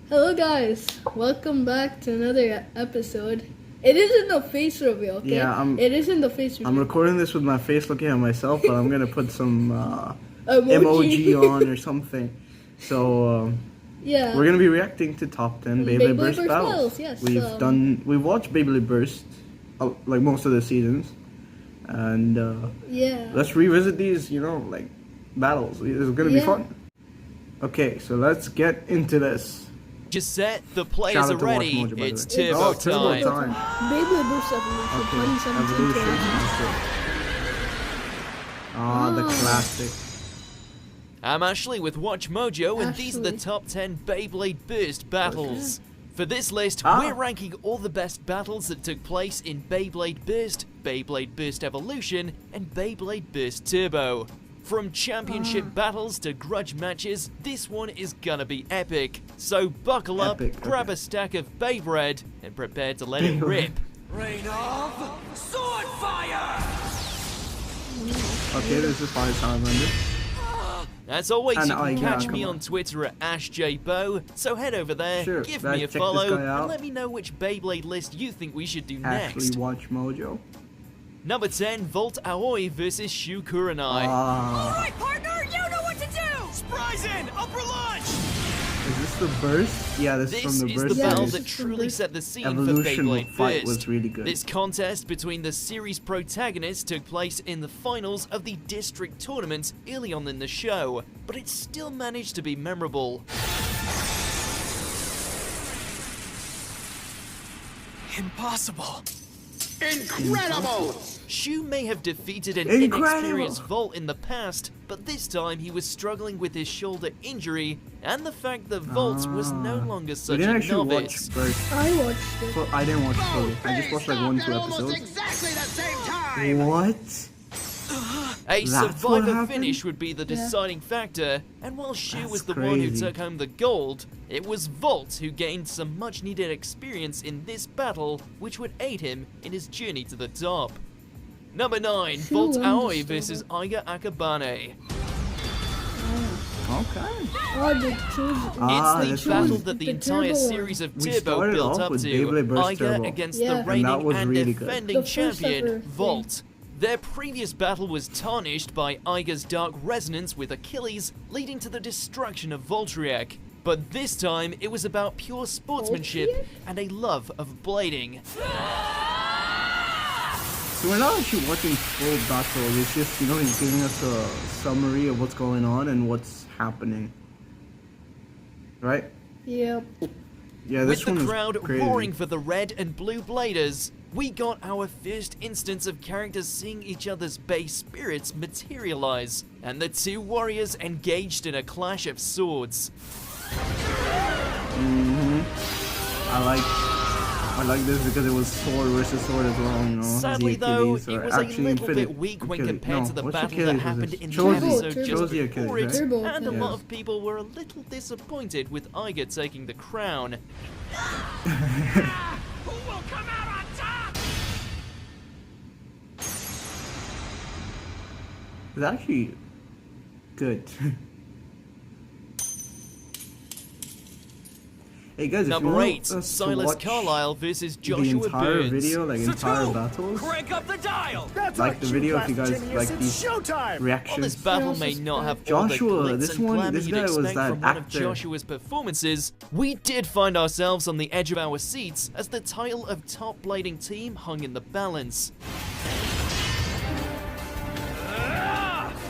Hello guys, welcome back to another episode. It isn't the face reveal, okay? Yeah, it isn't the face reveal. I'm recording this with my face looking at myself, but I'm gonna put some emoji on or something. So yeah, we're gonna be reacting to top 10 BeyBlade Burst battles. Yes, we've watched BeyBlade Burst like most of the seasons, and yeah, let's revisit these, like battles. It's gonna be fun. Okay, so let's get into this. Just set, the players are ready. Mojo, it's turbo time. BeyBlade Burst Evolution 2017. The classic. I'm Ashley with Watch Mojo, and these are the top 10 BeyBlade Burst battles. For this list, we're ranking all the best battles that took place in BeyBlade Burst Evolution, and BeyBlade Burst Turbo. From championship battles to grudge matches, this one is gonna be epic. So buckle up, grab a stack of BeyBlade, and prepare to let it rip. Rain of sword fire! Okay, this is fine sound render. As always, you can catch me on Twitter at AshJBo, so head over there, give me a follow, and let me know which BeyBlade list you think we should do next. Ashley Watch Mojo. Number 10, Volt Aoi versus Shu Kurenai. Alright, partner, you know what to do! Surprise in! Upper launch! Is this the burst? Yeah, this is from the burst. This is the battle that truly set the scene Evolution for BeyBlade fight Burst. was really good. This contest between the series protagonists took place in the finals of the district tournament early on in the show, but it still managed to be memorable. Impossible! Incredible! Shu may have defeated an inexperienced Volt in the past, but this time he was struggling with his shoulder injury and the fact that Volt was no longer such a novice. I watched it. I didn't watch fully. I just watched like 1 or 2 episodes. Exactly the same time. What? A survivor finish would be the deciding factor, and while Shu was the one who took home the gold, it was Volt who gained some much needed experience in this battle, which would aid him in his journey to the top. Number 9, Volt Aoi versus Aiga Akabane. Okay. It's the battle that the entire series of Turbo built up to, Aiga against the reigning and defending champion, Volt. Their previous battle was tarnished by Aiga's Dark Resonance with Achilles, leading to the destruction of Voltriek. But this time, it was about pure sportsmanship and a love of blading. So we're not actually watching full battle, it's just, he's giving us a summary of what's going on and what's happening. Right? Yep. Yeah, this With one the crowd crazy. roaring for the red and blue bladers, we got our first instance of characters seeing each other's base spirits materialize, and the two warriors engaged in a clash of swords. I like this because it was sword versus sword as well, Sadly though, it was a little bit weak when compared to the battle that happened in the episode just before it, and a lot of people were a little disappointed with Aiga taking the crown. Who will come out on top? It's actually good. Hey guys, Number 8, Silas Carlisle versus Joshua the entire Burns. Video, like entire battles. Crank up the dial! Like the video if you guys like these reactions. While this battle may not have Joshua, all the glitz and glamour this you'd guy was expect that from one of actor. Joshua's performances, we did find ourselves on the edge of our seats as the title of top blading team hung in the balance.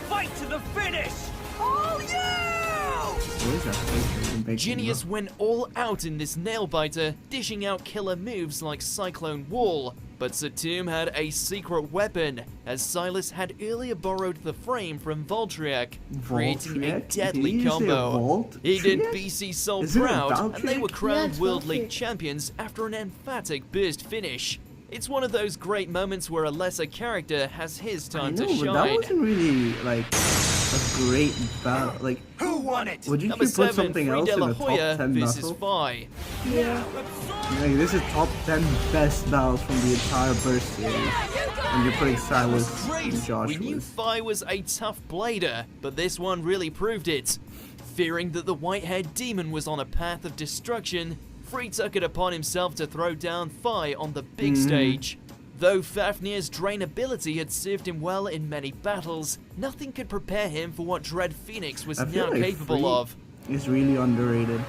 Fight to the finish! All you! Genius went all out in this nail-biter, dishing out killer moves like Cyclone Wall, but Saturn had a secret weapon, as Silas had earlier borrowed the frame from Voltriek, creating a deadly combo. He did BC so proud, and they were crowned World League champions after an emphatic burst finish. It's one of those great moments where a lesser character has his time to shine. But that wasn't really like a great battle. Like, who won it? Would you Number put 7, something else in the top 10 versus battle? Phi. Yeah. Like, this is top 10 best battles from the entire Burst series. And you're putting Silas and Joshua. We knew Phi was a tough blader, but this one really proved it. Fearing that the white-haired demon was on a path of destruction, Free took it upon himself to throw down Fi on the big stage. Though Fafnir's Drain ability had served him well in many battles, nothing could prepare him for what Dread Phoenix was I feel now like capable Free of. is really underrated.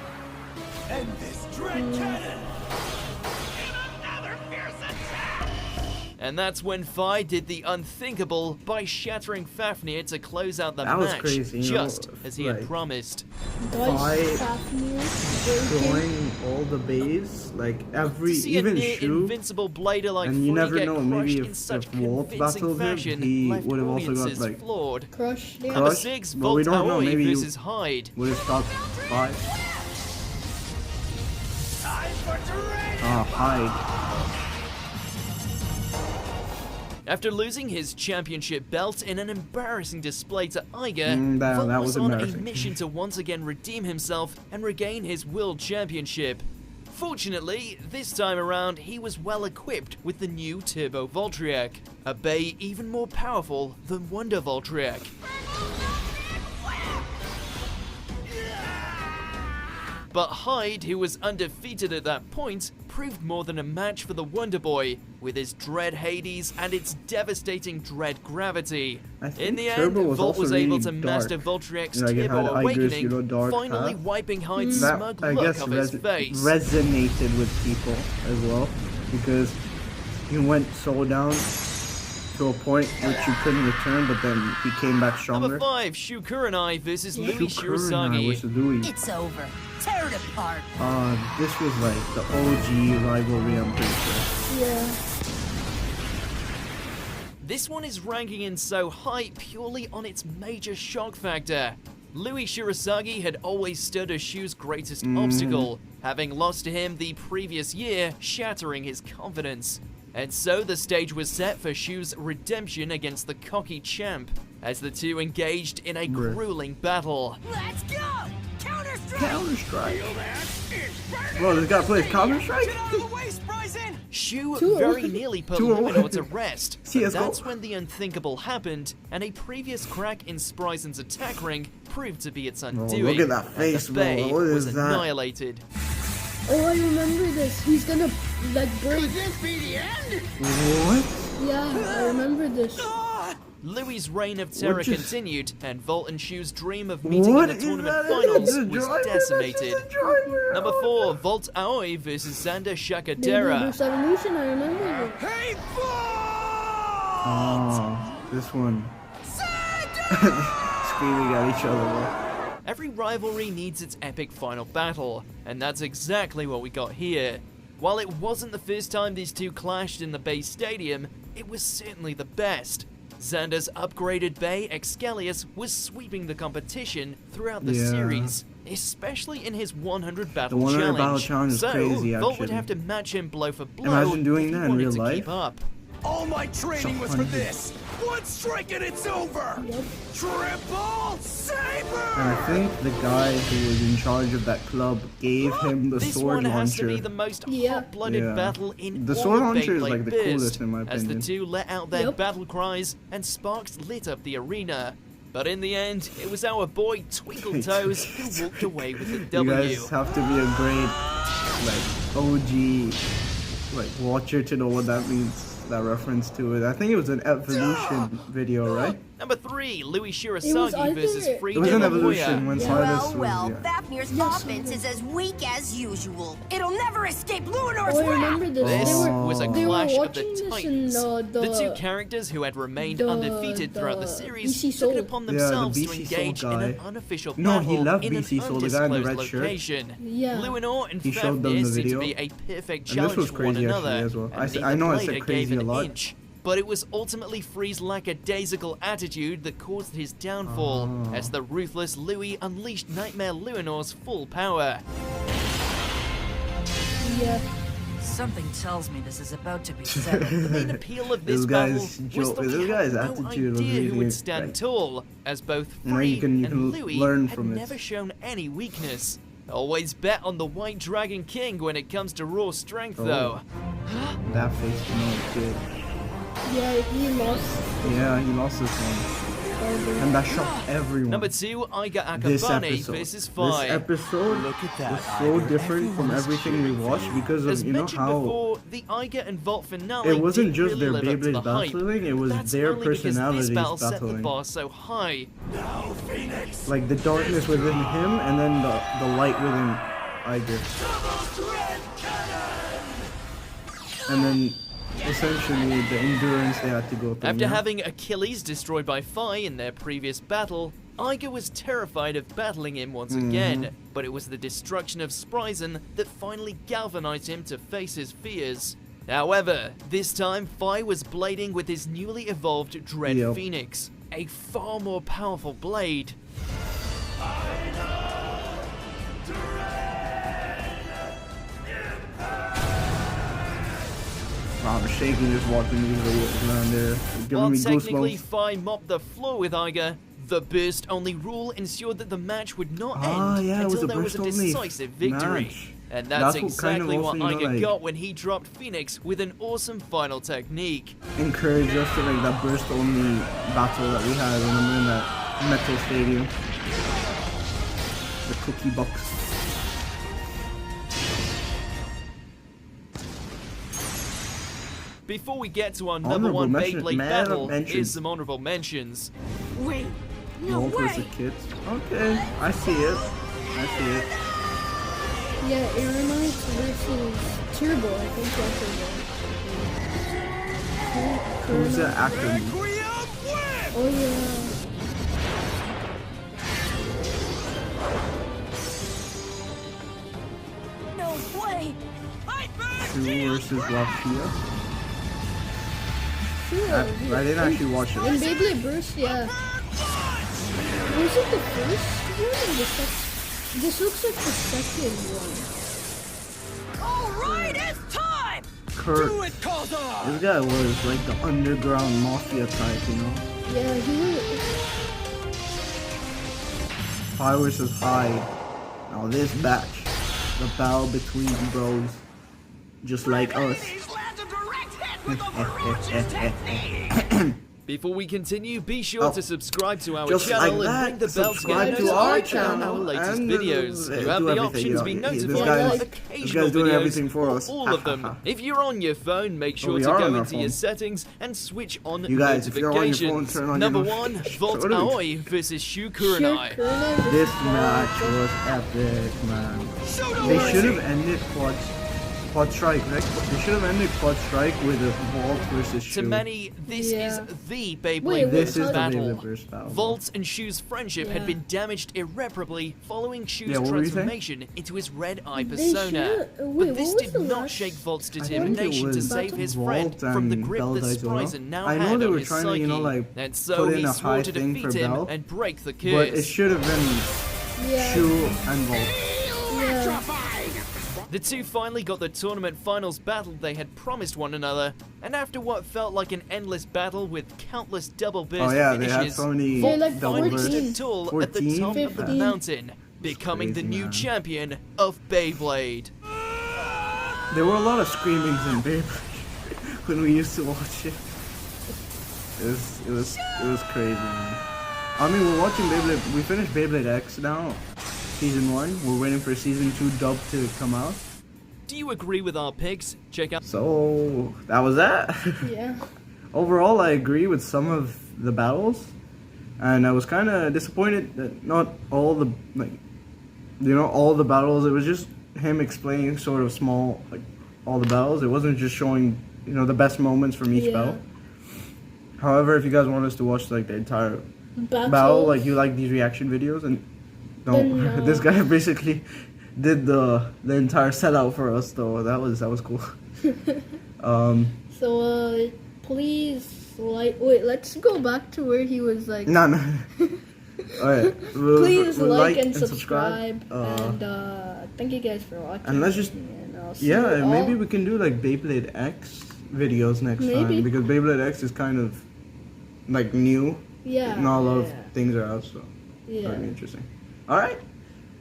And this dread cannon! Another fierce attack! And that's when Fi did the unthinkable by shattering Fafnir to close out the That was match, crazy, you just know, as he had like- promised. Dodge, Fi Fafnir, breaking. Throwing all the bays, like every, To see even a near Shu, invincible blader like and you Free never get know, crushed maybe in if such Walt convincing battled him, fashion he left would have also got, audiences like, floored. Crush there. Number Crush? 6, Well, we Volt don't know, Aoi maybe you- versus Hyde. would have stopped Fi. Time for dread! Hide. After losing his championship belt in an embarrassing display to Iger, that Volt was was on a embarrassing. mission to once again redeem himself and regain his world championship. Fortunately, this time around, he was well equipped with the new Turbo Voltriac, a bay even more powerful than Wonder Voltriac. But Hyde, who was undefeated at that point, proved more than a match for the Wonder Boy, with his Dread Hades and its devastating Dread Gravity. I In think the Turbo end, was Volt also was able really to master dark. Voltriac's Like, it had Turbo Iger's, Awakening, you know, dark finally path. wiping Hyde's That, smug I look guess, off his face. resonated with people as well, because he went so down to a point which you couldn't return, but then he came back stronger. Number 5, Shukuranai versus Louis Shukuranai Shirasagi. versus Louis. It's over. Tear it apart. This was like the OG rivalry, I'm pretty sure. Yeah. This one is ranking in so high purely on its major shock factor. Louis Shirasagi had always stood as Shu's greatest obstacle, having lost to him the previous year, shattering his confidence. And so the stage was set for Shu's redemption against the cocky champ, as the two engaged in a grueling battle. Let's go! Counter-strike! Counter-Strike. Bro, this guy plays Counter-Strike? Get out of the way, Spryzen! Shu 2-0. very nearly put 2-0. Luminor to rest, but CS:GO. that's when the unthinkable happened, and a previous crack in Spryzen's attack ring proved to be its undoing. look at that face, and the bro. Bay What was is that? annihilated. Oh, I remember this. He's gonna like break. Could this be the end? What? Yeah, I remember this. Louis' reign of terror What just- continued, and Volt and Shu's dream of meeting What in the is tournament that? finals It's a was driver, decimated. it's a driver. Number 4, Volt Aoi versus Xander Baby Shakadera. Boost Evolution, I remember this. Hey, Volt! This one. Screaming at each other, bro. Every rivalry needs its epic final battle, and that's exactly what we got here. While it wasn't the first time these two clashed in the Bay Stadium, it was certainly the best. Xander's upgraded Bay Excalius was sweeping the competition throughout the Yeah. series, especially in his 100 battle The 100 challenge. battle challenge is so, crazy, Volt would actually. have to match him blow for blow Imagine doing if he that in wanted real to life. keep up. All my training was for 100. this! One strike and it's over! Yep. Triple Saber! And I think the guy who was in charge of that club gave him the This sword one has to launcher. be the most Yeah. hot-blooded Yeah. battle in The all sword of launcher is, BeyBlade like, the Burst, coolest, in my as the opinion. two let out their Yep. battle cries and sparks lit up the arena. But in the end, it was our boy Twinkle Toes who walked away with the You W. guys have to be a great, like, OG, like, watcher to know what that means. That reference to it. I think it was an evolution video, right? Number 3, Louis It was Shirasagi either- versus Free It was an Delahoya. evolution when Yeah. Silas Well, was. Yeah. Fafnir's Yes, offense I is as weak as usual. It'll never escape Luminor's Oh, I wrath! remember this. This They were, was a they were clash of watching the this Titans. in The two characters who had remained undefeated throughout the series BC took Soul. it upon Yeah, the themselves to BC Soul engage in an guy. unofficial No, battle he left in BC an Soul, the guy in the undisclosed red shirt. location. Yeah. Luminor and He showed them the Fafnir seemed to video. be a perfect And challenge this was for one crazy, actually, another, as well. and I know I neither said player crazy gave a an lot. inch. But it was ultimately Free's lackadaisical attitude that caused his downfall, as the ruthless Louis unleashed Nightmare Luminor's full power. Yeah. Something tells me this is about to be settled. The main appeal of this This battle guy's was that this we guy's had no attitude was idea who really, would stand like, tall, as both you know, Free you can and Louis learn had from it. never shown any weakness. Always bet on the White Dragon King when it comes to raw strength, Oh. though. That face, you know, it's good. Yeah, he lost. Yeah, he lost this one. and that shocked everyone. Number 2, Iga This Akabane episode, versus this Fi. episode was so different from everything we watched because As of you know mentioned how before, the Iga and Vault finale it wasn't didn't just really their live up to the Beyblade hype, battling, it but was that's their only because personalities this battle set the battling. bar so high. Like the darkness within him and then the light within Iger. And then essentially the endurance they had to go through. After you know? having Achilles destroyed by Fi in their previous battle, Iga was terrified of battling him once again, but it was the destruction of Spryzen that finally galvanized him to face his fears. However, this time Fi was blading with his newly evolved Dread Yep. Phoenix, a far more powerful blade. I'm shaking just watching these videos around there. It's giving While me technically goosebumps. Fi mopped the floor with Iga, the burst-only rule ensured that the match would not Ah, end yeah, it was until a there was a burst-only decisive victory. match. And that's That's what kind of exactly what also, you know, Iga like- got when he dropped Phoenix with an awesome final technique. Encourage us to like that burst only battle that we had remember in that metal stadium. The cookie box. Before we get to our number Honorable one mention- Beyblade man, battle, mentions. here's some honorable mentions. Wait, no Walt was the way. kids. Okay, I see it. I see it. Yeah, Aeronauts versus Turbo, I think that's it. Who's the actor? Requiem whip! Oh yeah. No way. Two versus Lafia. Sure. I didn't actually watch In it. Beyblade Burst, yeah. Was it the first one or the second? This looks like the second one. All right, it's time. Kurt. Do it, Kozar! This guy was like the underground mafia type, you know? Yeah, he was. High versus high. Now this batch, the battle between bros, just like us. These lads a direct hit with a ferocious technique. Before we continue, be sure to subscribe to our Just channel like and ring the that, bell to subscribe get to notified our on channel our latest and videos. You do have the everything, option you to be know. This notified guy's- of this occasional guy's doing videos everything for or us. all of them. If you're on your phone, make sure we to are go on our into your phone. settings and switch on You guys, if you're on your phone, notifications. turn on your Number notifications. 1, Vault What are we- Aoi versus Shu Kurenai. This match was epic, man. They should have ended Quad Strike, right? They should have ended Quad Strike with a Vault versus Shu. To many, this Yeah. is the Beyblade Wait, This is Burst the battle. Beyblade Burst battle. Vault and Shu's friendship had Yeah. been damaged irreparably following Shu's Yeah, what were you saying? transformation into his red eye They persona. should've- wait, But what this was did the not last- shake Vault's I think it determination to was save his Vault friend from the and grip Bell that Dice, well. Spryzen now I know had they on were his trying to, psyche, you know, like, and so put in he a swore high to thing defeat for him Bell, and break the but it curse. should have been Yeah. Shu and Vault. Electrifying. The two finally got the tournament finals battle they had promised one another, and after what felt like an endless battle with countless double burst Oh yeah, they had finishes, so many Vault like double finally bursts. stood tall at the 14? top of the 15. mountain, becoming the crazy, new man. champion of Beyblade. There were a lot of screamings in Beyblade when we used to watch it. It was crazy, man. I mean, we're watching Beyblade. We finished Beyblade X now, season 1. We're waiting for season 2 dub to come out. Do you agree with our picks? Check out. So that was that. Yeah. Overall, I agree with some of the battles, and I was kind of disappointed that not all the all the battles. It was just him explaining sort of small all the battles. It wasn't just showing the best moments from each Yeah. battle. However, if you guys want us to watch like the entire battle, Battle. like you like these reaction videos, and Then, no. this guy basically did the entire setup for us, though. That was cool. So, please, wait, let's go back to where he was like, No. Alright. please like and subscribe. And, thank you guys for watching. And let's just- And I'll see you Yeah, all- maybe we can do like Beyblade X videos next Maybe. time, because Beyblade X is kind of like new. Yeah. Not a lot of yeah, things are out, so yeah. that'd be interesting. Alright.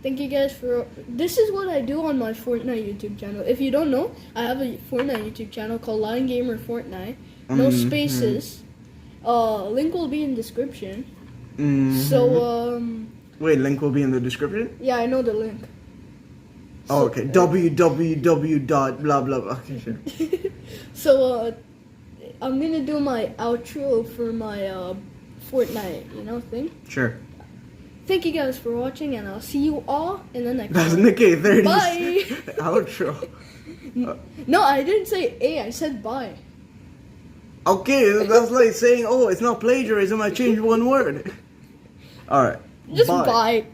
Thank you guys for. This is what I do on my Fortnite YouTube channel. If you don't know, I have a Fortnite YouTube channel called Lion Gamer Fortnite. No spaces. Link will be in description. So Wait, link will be in the description? yeah, I know the link. Oh, okay. www dot blah blah blah. Okay, sure. So I'm gonna do my outro for my Fortnite, thing. Sure. Thank you guys for watching, and I'll see you all in the next That's one. Nikkei 30. Bye. Outro. No, I didn't say A. I said bye. Okay, that's like saying, oh, it's not plagiarism. I changed one word. All right. Just bye.